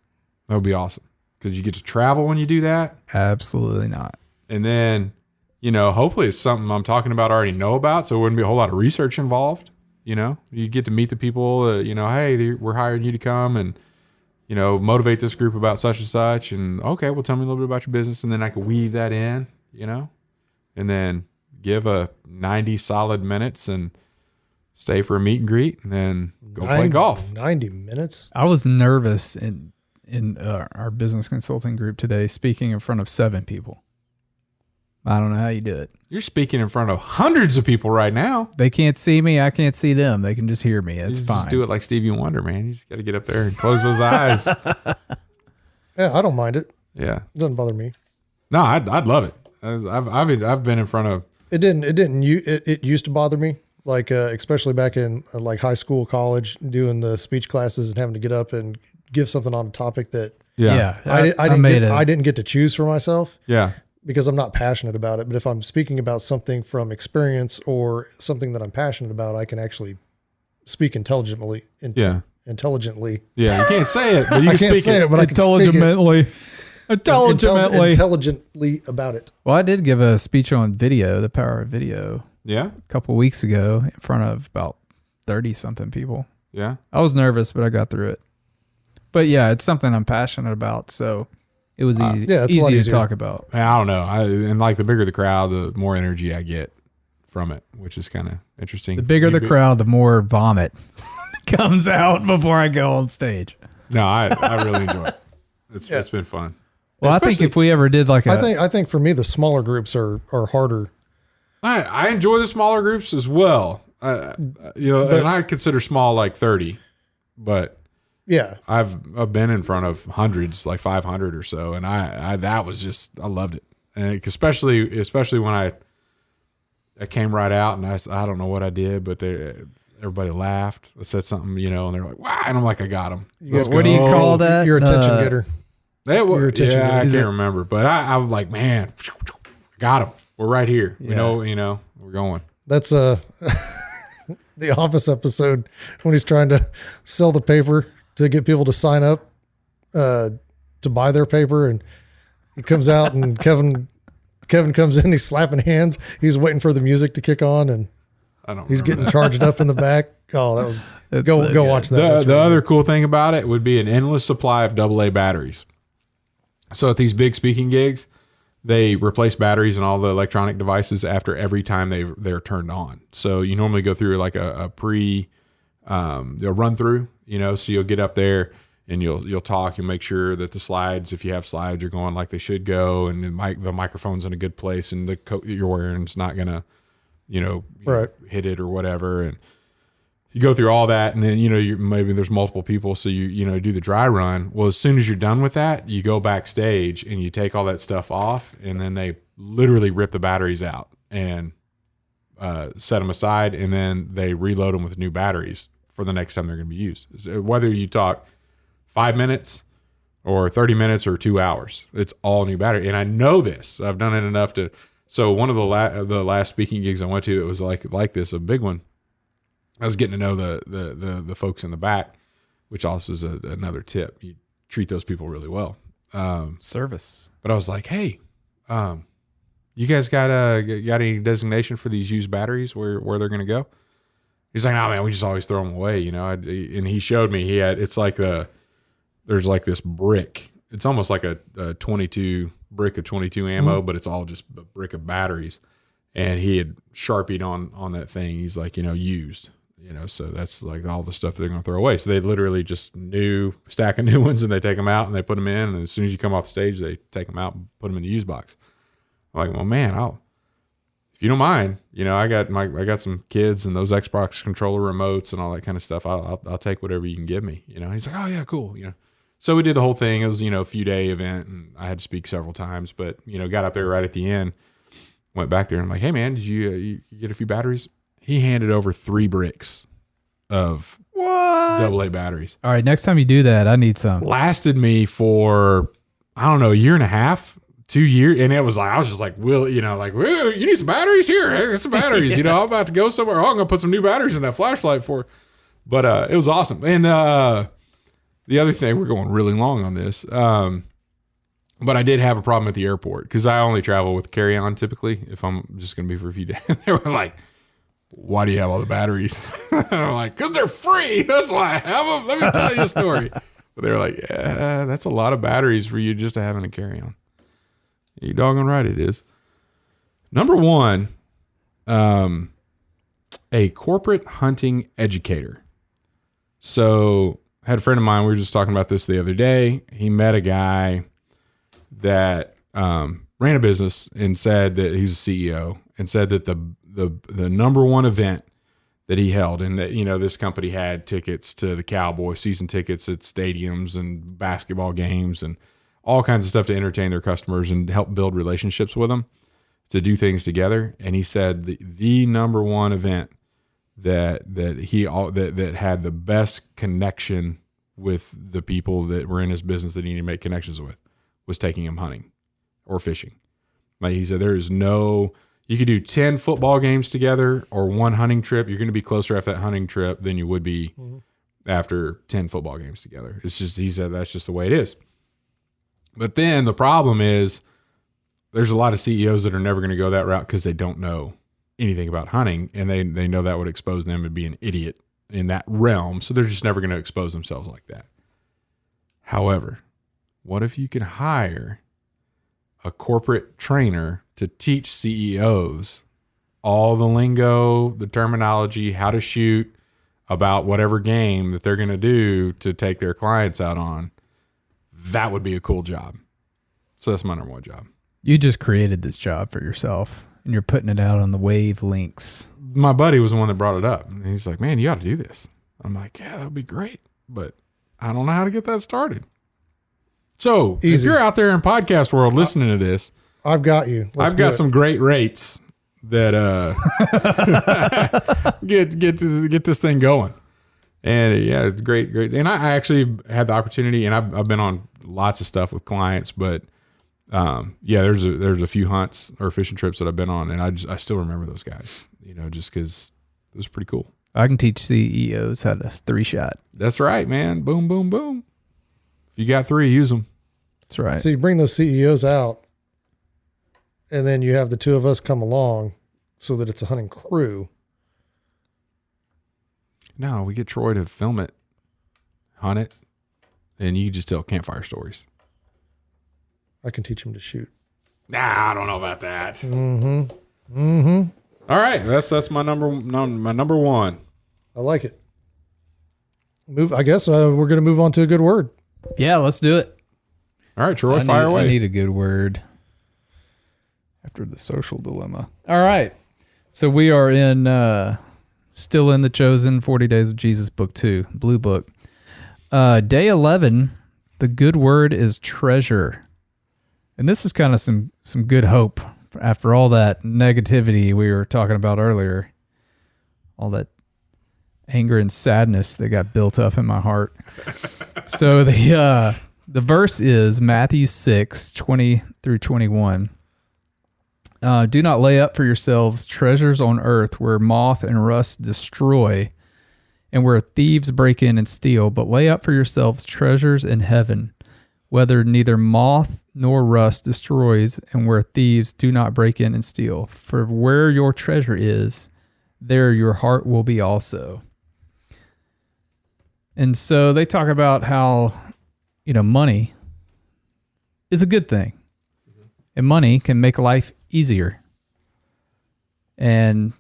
That would be awesome. Because you get to travel when you do that. Absolutely not. And then, hopefully it's something I'm talking about I already know about. So it wouldn't be a whole lot of research involved. You get to meet the people, hey, we're hiring you to come and, motivate this group about such and such. And okay, well, tell me a little bit about your business. And then I could weave that in, and then give a 90 solid minutes and stay for a meet and greet and then go play golf. 90 minutes? I was nervous in our business consulting group today, speaking in front of 7 people. I don't know how you do it. You're speaking in front of hundreds of people right now. They can't see me. I can't see them. They can just hear me. It's fine. Just do it like Stevie Wonder, man. You just got to get up there and close those eyes. Yeah, I don't mind it. Yeah, It doesn't bother me. no, I'd love it. I've been in front of. It used to bother me, like especially back in like high school, college, doing the speech classes and having to get up and give something on a topic that I didn't get to choose for myself. Yeah. Because I'm not passionate about it. But if I'm speaking about something from experience or something that I'm passionate about, I can actually speak intelligently. Intelligently. Yeah, you can't say it, but you I can can't speak say it, but I can speak intelligently about it. Well, I did give a speech on video, the power of video, Yeah. a couple of weeks ago in front of about 30 something people. Yeah. I was nervous, but I got through it. But yeah, it's something I'm passionate about. So it was easy, yeah, it's a lot easy to easier. talk about. I don't know. And like the bigger the crowd, the more energy I get from it, which is kind of interesting. The bigger the crowd, the more vomit comes out before I go on stage. No, I really enjoy it. It's been fun. Well, I think if we ever did like I think for me, the smaller groups are harder. I enjoy the smaller groups as well. And I consider small like 30, but yeah, I've been in front of hundreds, like 500 or so, and I loved it, and especially when I came right out and I don't know what I did, but everybody laughed. I said something, and they're like, "Wow!" And I'm like, "I got them." What do you call that? Your attention getter. I can't remember, but I was like, "Man, got them. We're right here. Yeah. We're going." That's the Office episode when he's trying to sell the paper to get people to sign up to buy their paper, and he comes out and Kevin comes in, he's slapping hands, he's waiting for the music to kick on, and he's getting charged up in the back. Oh, that was go watch that. The other cool thing about it would be an endless supply of AA batteries. So at these big speaking gigs, they replace batteries in all the electronic devices after every time they're turned on. So you normally go through like a they'll run through, so you'll get up there and you'll talk, you'll make sure that the slides, if you have slides, are going like they should go, and the microphone's in a good place, and the coat that you're wearing is not gonna, Right. hit it or whatever. And you go through all that, and then maybe there's multiple people, so you do the dry run. Well, as soon as you're done with that, you go backstage and you take all that stuff off, and then they literally rip the batteries out and set them aside, and then they reload them with new batteries for the next time they're going to be used. So whether you talk 5 minutes or 30 minutes or 2 hours, it's all new battery. And I know this. I've done it enough to. So one of the last speaking gigs I went to, it was like this, a big one. I was getting to know the folks in the back, which also is another tip. You treat those people really well. Service. But I was like, hey, you guys got any designation for these used batteries where they're going to go? He's like, no, man, we just always throw them away, and he showed me there's like this brick. It's almost like a 22 brick of 22 ammo, but it's all just a brick of batteries. And he had Sharpied on that thing. He's like, used. So that's like all the stuff they're going to throw away. So they literally just stack of new ones, and they take them out and they put them in. And as soon as you come off the stage, they take them out and put them in the used box. I'm like, well, man, if you don't mind, I got some kids and those Xbox controller remotes and all that kind of stuff. I'll take whatever you can give me. He's like, oh yeah, cool. So we did the whole thing. It was, a few day event, and I had to speak several times, but got up there right at the end, went back there and I'm like, hey man, did you get a few batteries? He handed over 3 bricks of AA batteries. All right, next time you do that, I need some. Lasted me for, I don't know, a year and a half, 2 years. And it was like, I was just like, Will, you need some batteries here? Hey, get some batteries. I'm about to go somewhere. Oh, I'm going to put some new batteries in that flashlight for. But it was awesome. And the other thing, we're going really long on this. But I did have a problem at the airport because I only travel with carry-on typically if I'm just going to be for a few days. They were like, why do you have all the batteries? I'm like, because they're free. That's why I have them. Let me tell you a story. But they were like, yeah, that's a lot of batteries for you just to have in a carry-on. You doggone right it is. Number 1, a corporate hunting educator. So I had a friend of mine, we were just talking about this the other day. He met a guy that ran a business and said that he was a CEO, and said that the number one event that he held, and that this company had tickets to the Cowboys, season tickets at stadiums and basketball games and all kinds of stuff to entertain their customers and help build relationships with them, to do things together. And he said the number one event that had the best connection with the people that were in his business that he needed to make connections with was taking him hunting or fishing. Like he said, you could do 10 football games together or one hunting trip. You're going to be closer after that hunting trip than you would be after 10 football games together. It's just, he said, that's just the way it is. But then the problem is there's a lot of CEOs that are never going to go that route because they don't know anything about hunting, and they know that would expose them to be an idiot in that realm. So they're just never going to expose themselves like that. However, what if you can hire a corporate trainer to teach CEOs all the lingo, the terminology, how to shoot about whatever game that they're going to do to take their clients out on? That would be a cool job. So that's my number one job. You just created this job for yourself, and you're putting it out on the wave links. My buddy was the one that brought it up. And he's like, man, you ought to do this. I'm like, yeah, that would be great. But I don't know how to get that started. So if you're out there in podcast world listening to this, I've got you. I've got some great rates that get this thing going. And yeah, it's great. And I actually had the opportunity, and I've been on lots of stuff with clients, but there's a few hunts or fishing trips that I've been on, and I still remember those guys, just because it was pretty cool. I can teach CEOs how to 3-shot. That's right, man. Boom, boom, boom. If you got 3, use them. That's right. So you bring those CEOs out, and then you have the two of us come along so that it's a hunting crew. No, we get Troy to film it, hunt it, and you just tell campfire stories. I can teach him to shoot. Nah, I don't know about that. Mm-hmm. All right, that's my number one. I like it. I guess we're going to move on to a good word. Yeah, let's do it. All right, Troy, fire away. I need a good word after the social dilemma. All right. So we are still in the Chosen 40 Days of Jesus, book 2, Blue Book. Day 11, the good word is treasure. And this is kind of some good hope after all that negativity we were talking about earlier, all that anger and sadness that got built up in my heart. So the verse is Matthew 6:20 through 21. Do not lay up for yourselves treasures on earth where moth and rust destroy and where thieves break in and steal, but lay up for yourselves treasures in heaven, whether neither moth nor rust destroys and where thieves do not break in and steal. For where your treasure is, there your heart will be also. And so they talk about how, money is a good thing. And money can make life easier. And,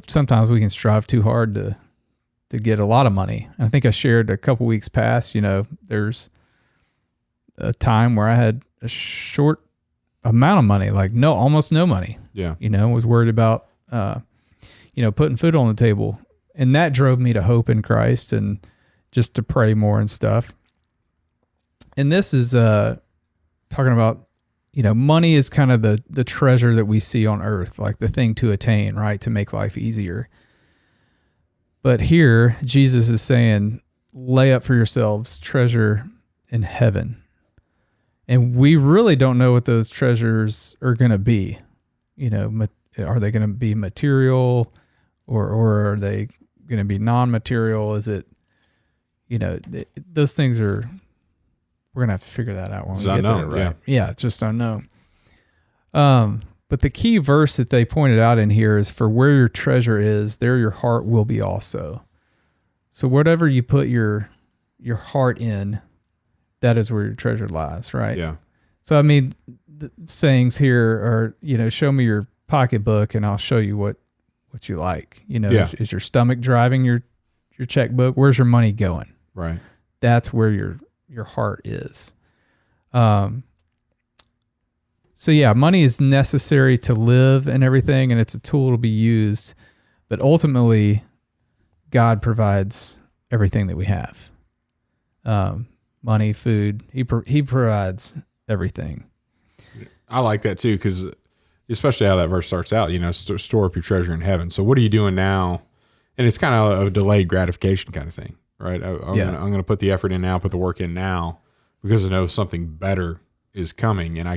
sometimes we can strive too hard to get a lot of money. And I think I shared a couple weeks past, there's a time where I had a short amount of money, like almost no money. Yeah. Was worried about, putting food on the table. And that drove me to hope in Christ and just to pray more and stuff. And this is talking about, money is kind of the treasure that we see on earth, like the thing to attain, right? To make life easier. But here, Jesus is saying, lay up for yourselves treasure in heaven. And we really don't know what those treasures are going to be. Are they going to be material or are they going to be non-material? Is it, those things are, we're going to have to figure that out when we get there, right? Yeah, it's just unknown. But the key verse that they pointed out in here is, for where your treasure is, there your heart will be also. So whatever you put your heart in, that is where your treasure lies, right? Yeah. So, the sayings here are, show me your pocketbook and I'll show you what you like. Is your stomach driving your checkbook? Where's your money going? Right. That's where your heart is. So yeah, money is necessary to live and everything, and it's a tool to be used, but ultimately God provides everything that we have. Money, food, he provides everything. I like that too, because especially how that verse starts out, store up your treasure in heaven. So what are you doing now? And it's kind of a delayed gratification kind of thing, right? I'm going to put the effort in now, put the work in now, because I know something better is coming, and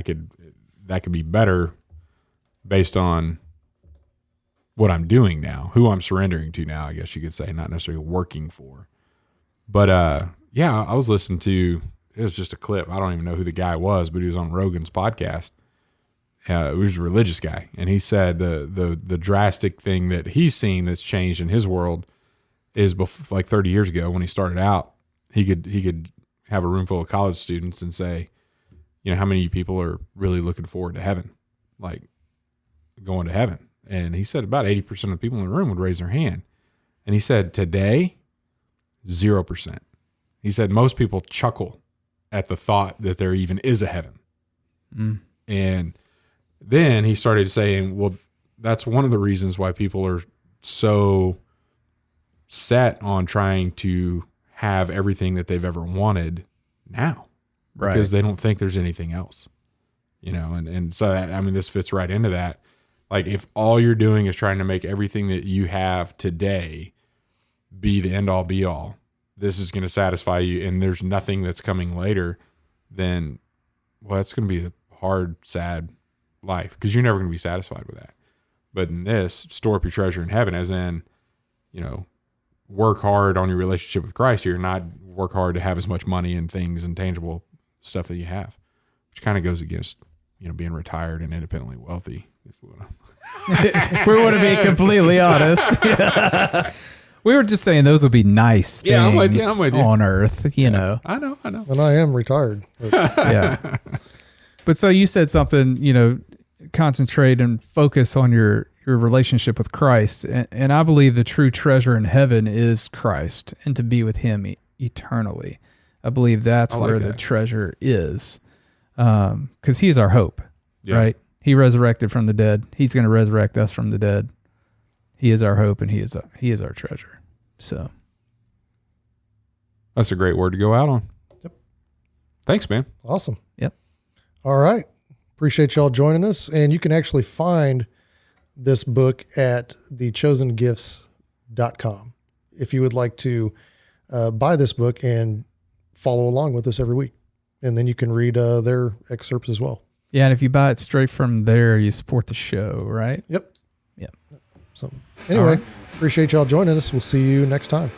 that could be better based on what I'm doing now, who I'm surrendering to now, I guess you could say, not necessarily working for. But I was listening to, it was just a clip. I don't even know who the guy was, but he was on Rogan's podcast. He was a religious guy, and he said the drastic thing that he's seen that's changed in his world is like 30 years ago when he started out, he could have a room full of college students and say, you know, how many people are really looking forward to heaven, like going to heaven? And he said about 80% of the people in the room would raise their hand. And he said today, 0%. He said most people chuckle at the thought that there even is a heaven. And then he started saying, well, that's one of the reasons why people are so set on trying to have everything that they've ever wanted now, because they don't think there's anything else, you know? And so, I mean, this fits right into that. Like, if all you're doing is trying to make everything that you have today be the end all be all, this is going to satisfy you, and there's nothing that's coming later, then, well, it's going to be a hard, sad life, because you're never going to be satisfied with that. But in this, store up your treasure in heaven, as in, you know, work hard on your relationship with Christ here, not work hard to have as much money and things and tangible stuff that you have, which kind of goes against, you know, being retired and independently wealthy. If we want to be completely honest. We were just saying those would be nice things I'm with you. On earth, you know. I know. And I am retired. But. Yeah. But so you said something, you know, concentrate and focus on your relationship with Christ. And I believe the true treasure in heaven is Christ, and to be with him eternally. I believe that's where the treasure is, because he's our hope, right? He resurrected from the dead. He's going to resurrect us from the dead. He is our hope, and he is our treasure. So that's a great word to go out on. Yep. Thanks, man. Awesome. Yep. All right. Appreciate y'all joining us. And you can actually find this book at thechosengifts.com if you would like to buy this book and follow along with us every week. And then you can read their excerpts as well. Yeah, and if you buy it straight from there, you support the show, right? Yep. Yep. So anyway, appreciate y'all joining us. We'll see you next time.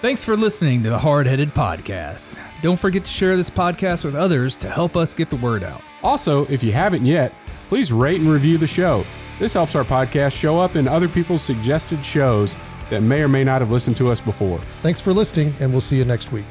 Thanks for listening to the Hardheaded Podcast. Don't forget to share this podcast with others to help us get the word out. Also, if you haven't yet, please rate and review the show. This helps our podcast show up in other people's suggested shows that may or may not have listened to us before. Thanks for listening, and we'll see you next week.